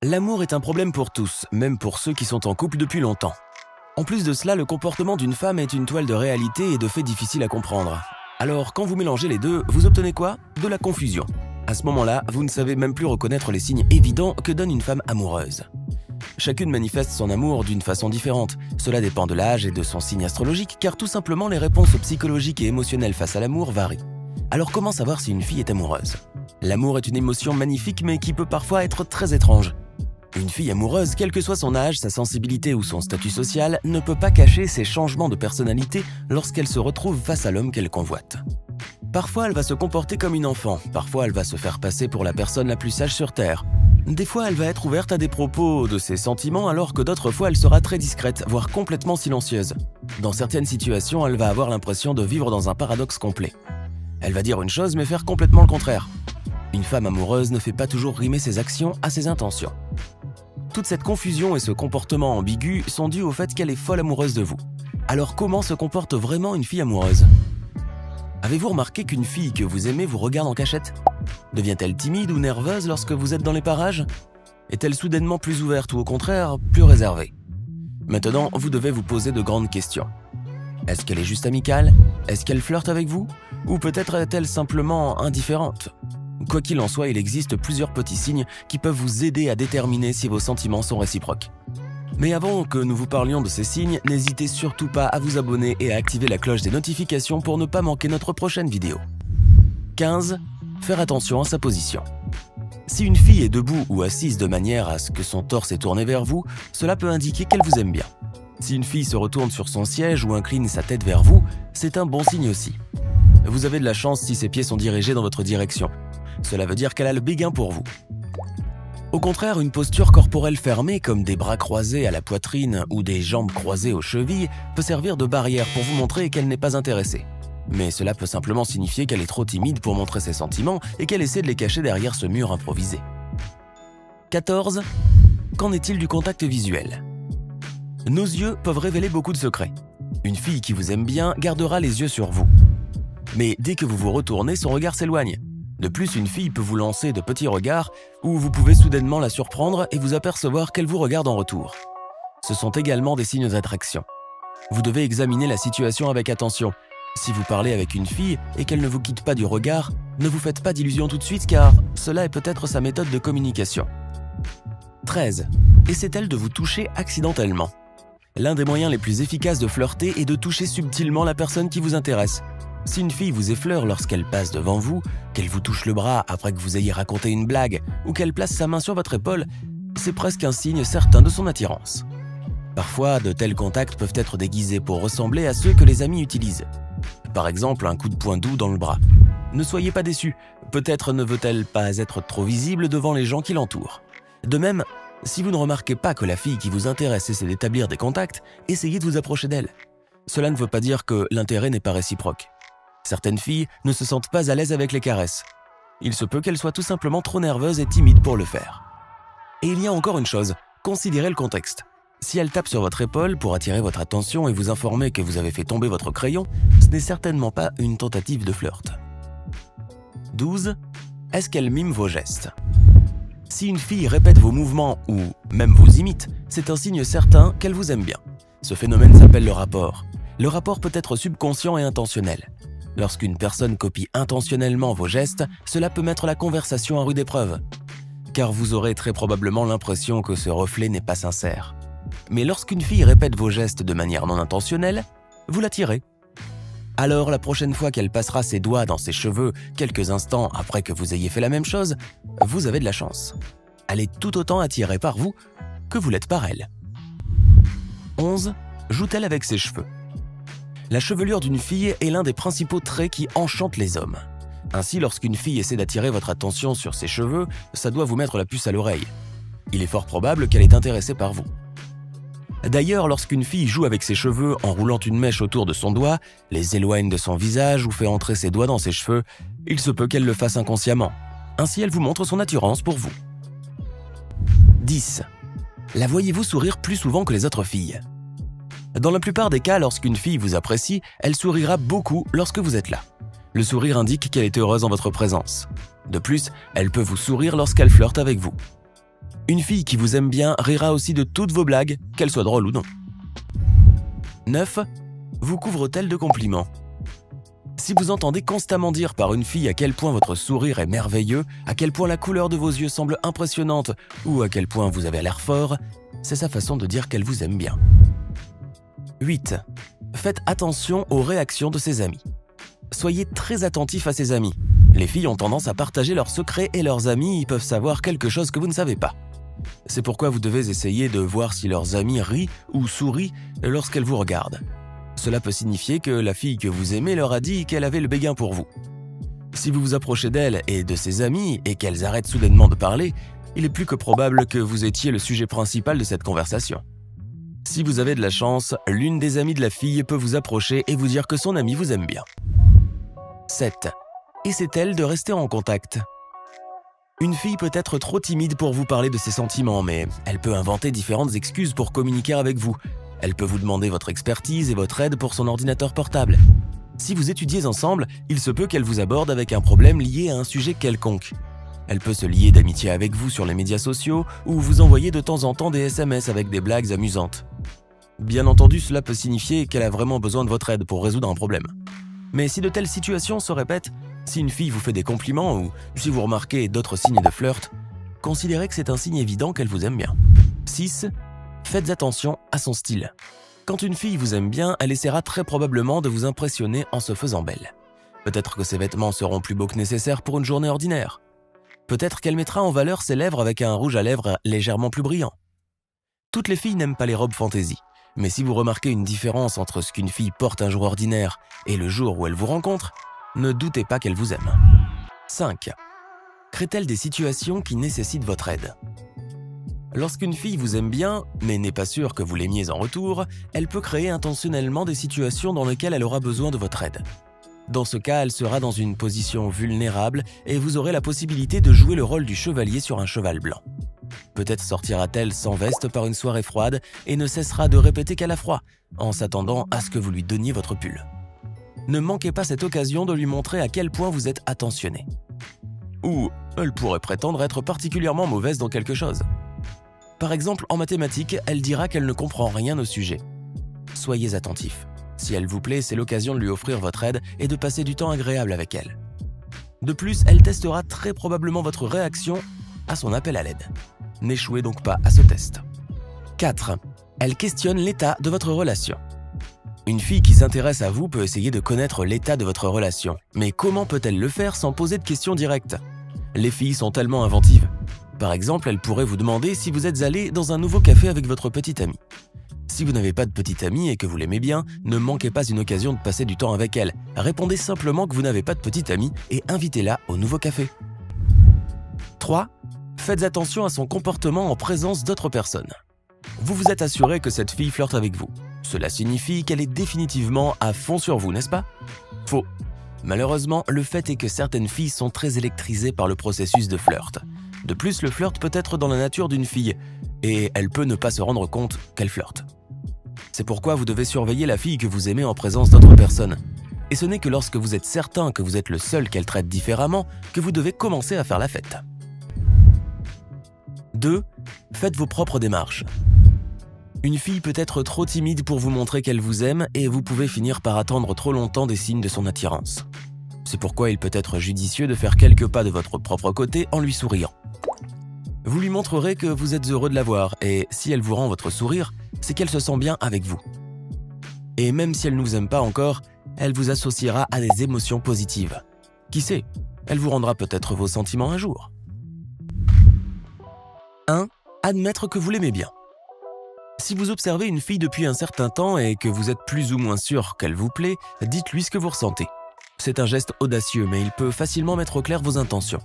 L'amour est un problème pour tous, même pour ceux qui sont en couple depuis longtemps. En plus de cela, le comportement d'une femme est une toile de réalité et de faits difficiles à comprendre. Alors, quand vous mélangez les deux, vous obtenez quoi? De la confusion. À ce moment-là, vous ne savez même plus reconnaître les signes évidents que donne une femme amoureuse. Chacune manifeste son amour d'une façon différente. Cela dépend de l'âge et de son signe astrologique, car tout simplement les réponses psychologiques et émotionnelles face à l'amour varient. Alors comment savoir si une fille est amoureuse? L'amour est une émotion magnifique, mais qui peut parfois être très étrange. Une fille amoureuse, quel que soit son âge, sa sensibilité ou son statut social, ne peut pas cacher ses changements de personnalité lorsqu'elle se retrouve face à l'homme qu'elle convoite. Parfois, elle va se comporter comme une enfant, parfois elle va se faire passer pour la personne la plus sage sur Terre. Des fois, elle va être ouverte à des propos de ses sentiments, alors que d'autres fois, elle sera très discrète, voire complètement silencieuse. Dans certaines situations, elle va avoir l'impression de vivre dans un paradoxe complet. Elle va dire une chose, mais faire complètement le contraire. Une femme amoureuse ne fait pas toujours rimer ses actions à ses intentions. Toute cette confusion et ce comportement ambigu sont dus au fait qu'elle est folle amoureuse de vous. Alors comment se comporte vraiment une fille amoureuse? Avez-vous remarqué qu'une fille que vous aimez vous regarde en cachette? Devient-elle timide ou nerveuse lorsque vous êtes dans les parages? Est-elle soudainement plus ouverte ou au contraire plus réservée? Maintenant, vous devez vous poser de grandes questions. Est-ce qu'elle est juste amicale? Est-ce qu'elle flirte avec vous? Ou peut-être est-elle simplement indifférente? Quoi qu'il en soit, il existe plusieurs petits signes qui peuvent vous aider à déterminer si vos sentiments sont réciproques. Mais avant que nous vous parlions de ces signes, n'hésitez surtout pas à vous abonner et à activer la cloche des notifications pour ne pas manquer notre prochaine vidéo. 15. Faire attention à sa position. Si une fille est debout ou assise de manière à ce que son torse est tourné vers vous, cela peut indiquer qu'elle vous aime bien. Si une fille se retourne sur son siège ou incline sa tête vers vous, c'est un bon signe aussi. Vous avez de la chance si ses pieds sont dirigés dans votre direction. Cela veut dire qu'elle a le béguin pour vous. Au contraire, une posture corporelle fermée, comme des bras croisés à la poitrine ou des jambes croisées aux chevilles, peut servir de barrière pour vous montrer qu'elle n'est pas intéressée. Mais cela peut simplement signifier qu'elle est trop timide pour montrer ses sentiments et qu'elle essaie de les cacher derrière ce mur improvisé. 14. Qu'en est-il du contact visuel? Nos yeux peuvent révéler beaucoup de secrets. Une fille qui vous aime bien gardera les yeux sur vous. Mais dès que vous vous retournez, son regard s'éloigne. De plus, une fille peut vous lancer de petits regards où vous pouvez soudainement la surprendre et vous apercevoir qu'elle vous regarde en retour. Ce sont également des signes d'attraction. Vous devez examiner la situation avec attention. Si vous parlez avec une fille et qu'elle ne vous quitte pas du regard, ne vous faites pas d'illusions tout de suite car cela est peut-être sa méthode de communication. 13. Essaie-t-elle de vous toucher accidentellement? L'un des moyens les plus efficaces de flirter est de toucher subtilement la personne qui vous intéresse. Si une fille vous effleure lorsqu'elle passe devant vous, qu'elle vous touche le bras après que vous ayez raconté une blague ou qu'elle place sa main sur votre épaule, c'est presque un signe certain de son attirance. Parfois, de tels contacts peuvent être déguisés pour ressembler à ceux que les amis utilisent. Par exemple, un coup de poing doux dans le bras. Ne soyez pas déçus, peut-être ne veut-elle pas être trop visible devant les gens qui l'entourent. De même, si vous ne remarquez pas que la fille qui vous intéresse essaie d'établir des contacts, essayez de vous approcher d'elle. Cela ne veut pas dire que l'intérêt n'est pas réciproque. Certaines filles ne se sentent pas à l'aise avec les caresses. Il se peut qu'elles soient tout simplement trop nerveuses et timides pour le faire. Et il y a encore une chose, considérez le contexte. Si elle tape sur votre épaule pour attirer votre attention et vous informer que vous avez fait tomber votre crayon, ce n'est certainement pas une tentative de flirt. 12. Est-ce qu'elle mime vos gestes? Si une fille répète vos mouvements ou même vous imite, c'est un signe certain qu'elle vous aime bien. Ce phénomène s'appelle le rapport. Le rapport peut être subconscient et intentionnel. Lorsqu'une personne copie intentionnellement vos gestes, cela peut mettre la conversation à rude épreuve. Car vous aurez très probablement l'impression que ce reflet n'est pas sincère. Mais lorsqu'une fille répète vos gestes de manière non intentionnelle, vous l'attirez. Alors la prochaine fois qu'elle passera ses doigts dans ses cheveux quelques instants après que vous ayez fait la même chose, vous avez de la chance. Elle est tout autant attirée par vous que vous l'êtes par elle. 11. Joue-t-elle avec ses cheveux? La chevelure d'une fille est l'un des principaux traits qui enchantent les hommes. Ainsi, lorsqu'une fille essaie d'attirer votre attention sur ses cheveux, ça doit vous mettre la puce à l'oreille. Il est fort probable qu'elle est intéressée par vous. D'ailleurs, lorsqu'une fille joue avec ses cheveux en roulant une mèche autour de son doigt, les éloigne de son visage ou fait entrer ses doigts dans ses cheveux, il se peut qu'elle le fasse inconsciemment. Ainsi, elle vous montre son attirance pour vous. 10. La voyez-vous sourire plus souvent que les autres filles? Dans la plupart des cas, lorsqu'une fille vous apprécie, elle sourira beaucoup lorsque vous êtes là. Le sourire indique qu'elle est heureuse en votre présence. De plus, elle peut vous sourire lorsqu'elle flirte avec vous. Une fille qui vous aime bien rira aussi de toutes vos blagues, qu'elles soient drôles ou non. 9. Vous couvre-t-elle de compliments? Si vous entendez constamment dire par une fille à quel point votre sourire est merveilleux, à quel point la couleur de vos yeux semble impressionnante ou à quel point vous avez l'air fort, c'est sa façon de dire qu'elle vous aime bien. 8. Faites attention aux réactions de ses amis. Soyez très attentif à ses amis. Les filles ont tendance à partager leurs secrets et leurs amis peuvent savoir quelque chose que vous ne savez pas. C'est pourquoi vous devez essayer de voir si leurs amis rient ou sourient lorsqu'elles vous regardent. Cela peut signifier que la fille que vous aimez leur a dit qu'elle avait le béguin pour vous. Si vous vous approchez d'elle et de ses amis et qu'elles arrêtent soudainement de parler, il est plus que probable que vous étiez le sujet principal de cette conversation. Si vous avez de la chance, l'une des amies de la fille peut vous approcher et vous dire que son ami vous aime bien. 7. Essaie-t-elle de rester en contact? Une fille peut être trop timide pour vous parler de ses sentiments, mais elle peut inventer différentes excuses pour communiquer avec vous. Elle peut vous demander votre expertise et votre aide pour son ordinateur portable. Si vous étudiez ensemble, il se peut qu'elle vous aborde avec un problème lié à un sujet quelconque. Elle peut se lier d'amitié avec vous sur les médias sociaux ou vous envoyer de temps en temps des SMS avec des blagues amusantes. Bien entendu, cela peut signifier qu'elle a vraiment besoin de votre aide pour résoudre un problème. Mais si de telles situations se répètent, si une fille vous fait des compliments ou si vous remarquez d'autres signes de flirt, considérez que c'est un signe évident qu'elle vous aime bien. 6. Faites attention à son style. Quand une fille vous aime bien, elle essaiera très probablement de vous impressionner en se faisant belle. Peut-être que ses vêtements seront plus beaux que nécessaire pour une journée ordinaire. Peut-être qu'elle mettra en valeur ses lèvres avec un rouge à lèvres légèrement plus brillant. Toutes les filles n'aiment pas les robes fantaisie, mais si vous remarquez une différence entre ce qu'une fille porte un jour ordinaire et le jour où elle vous rencontre, ne doutez pas qu'elle vous aime. 5. Crée-t-elle des situations qui nécessitent votre aide? Lorsqu'une fille vous aime bien, mais n'est pas sûre que vous l'aimiez en retour, elle peut créer intentionnellement des situations dans lesquelles elle aura besoin de votre aide. Dans ce cas, elle sera dans une position vulnérable et vous aurez la possibilité de jouer le rôle du chevalier sur un cheval blanc. Peut-être sortira-t-elle sans veste par une soirée froide et ne cessera de répéter qu'elle a froid, en s'attendant à ce que vous lui donniez votre pull. Ne manquez pas cette occasion de lui montrer à quel point vous êtes attentionné. Ou elle pourrait prétendre être particulièrement mauvaise dans quelque chose. Par exemple, en mathématiques, elle dira qu'elle ne comprend rien au sujet. Soyez attentif. Si elle vous plaît, c'est l'occasion de lui offrir votre aide et de passer du temps agréable avec elle. De plus, elle testera très probablement votre réaction à son appel à l'aide. N'échouez donc pas à ce test. 4. Elle questionne l'état de votre relation. Une fille qui s'intéresse à vous peut essayer de connaître l'état de votre relation. Mais comment peut-elle le faire sans poser de questions directes? Les filles sont tellement inventives. Par exemple, elle pourrait vous demander si vous êtes allé dans un nouveau café avec votre petite amie. Si vous n'avez pas de petite amie et que vous l'aimez bien, ne manquez pas une occasion de passer du temps avec elle. Répondez simplement que vous n'avez pas de petite amie et invitez-la au nouveau café. 3. Faites attention à son comportement en présence d'autres personnes. Vous vous êtes assuré que cette fille flirte avec vous. Cela signifie qu'elle est définitivement à fond sur vous, n'est-ce pas? Faux. Malheureusement, le fait est que certaines filles sont très électrisées par le processus de flirt. De plus, le flirt peut être dans la nature d'une fille, et elle peut ne pas se rendre compte qu'elle flirte. C'est pourquoi vous devez surveiller la fille que vous aimez en présence d'autres personnes. Et ce n'est que lorsque vous êtes certain que vous êtes le seul qu'elle traite différemment que vous devez commencer à faire la fête. 2. Faites vos propres démarches. Une fille peut être trop timide pour vous montrer qu'elle vous aime et vous pouvez finir par attendre trop longtemps des signes de son attirance. C'est pourquoi il peut être judicieux de faire quelques pas de votre propre côté en lui souriant. Vous lui montrerez que vous êtes heureux de la voir et si elle vous rend votre sourire, c'est qu'elle se sent bien avec vous. Et même si elle ne vous aime pas encore, elle vous associera à des émotions positives. Qui sait, elle vous rendra peut-être vos sentiments un jour. 1. Admettre que vous l'aimez bien. Si vous observez une fille depuis un certain temps et que vous êtes plus ou moins sûr qu'elle vous plaît, dites-lui ce que vous ressentez. C'est un geste audacieux, mais il peut facilement mettre au clair vos intentions.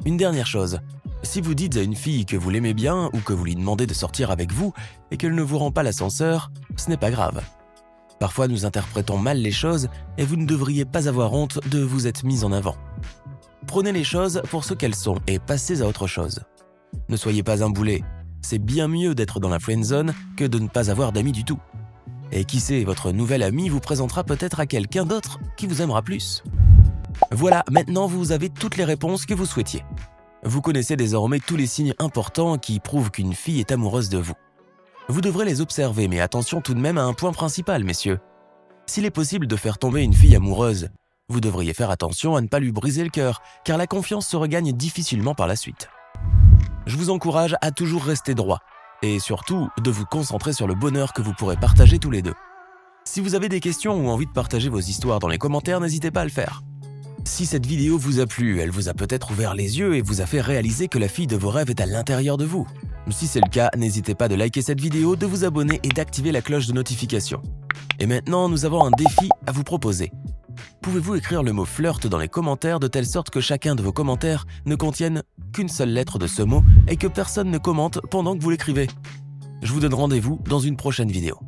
Une dernière chose, si vous dites à une fille que vous l'aimez bien ou que vous lui demandez de sortir avec vous et qu'elle ne vous rend pas l'ascenseur, ce n'est pas grave. Parfois, nous interprétons mal les choses et vous ne devriez pas avoir honte de vous être mis en avant. Prenez les choses pour ce qu'elles sont et passez à autre chose. Ne soyez pas un boulet. C'est bien mieux d'être dans la friendzone que de ne pas avoir d'amis du tout. Et qui sait, votre nouvel ami vous présentera peut-être à quelqu'un d'autre qui vous aimera plus. Voilà, maintenant vous avez toutes les réponses que vous souhaitiez. Vous connaissez désormais tous les signes importants qui prouvent qu'une fille est amoureuse de vous. Vous devrez les observer, mais attention tout de même à un point principal, messieurs. S'il est possible de faire tomber une fille amoureuse, vous devriez faire attention à ne pas lui briser le cœur, car la confiance se regagne difficilement par la suite. Je vous encourage à toujours rester droit, et surtout de vous concentrer sur le bonheur que vous pourrez partager tous les deux. Si vous avez des questions ou envie de partager vos histoires dans les commentaires, n'hésitez pas à le faire. Si cette vidéo vous a plu, elle vous a peut-être ouvert les yeux et vous a fait réaliser que la fille de vos rêves est à l'intérieur de vous. Si c'est le cas, n'hésitez pas de liker cette vidéo, de vous abonner et d'activer la cloche de notification. Et maintenant, nous avons un défi à vous proposer. Pouvez-vous écrire le mot flirt dans les commentaires de telle sorte que chacun de vos commentaires ne contienne qu'une seule lettre de ce mot et que personne ne commente pendant que vous l'écrivez? Je vous donne rendez-vous dans une prochaine vidéo.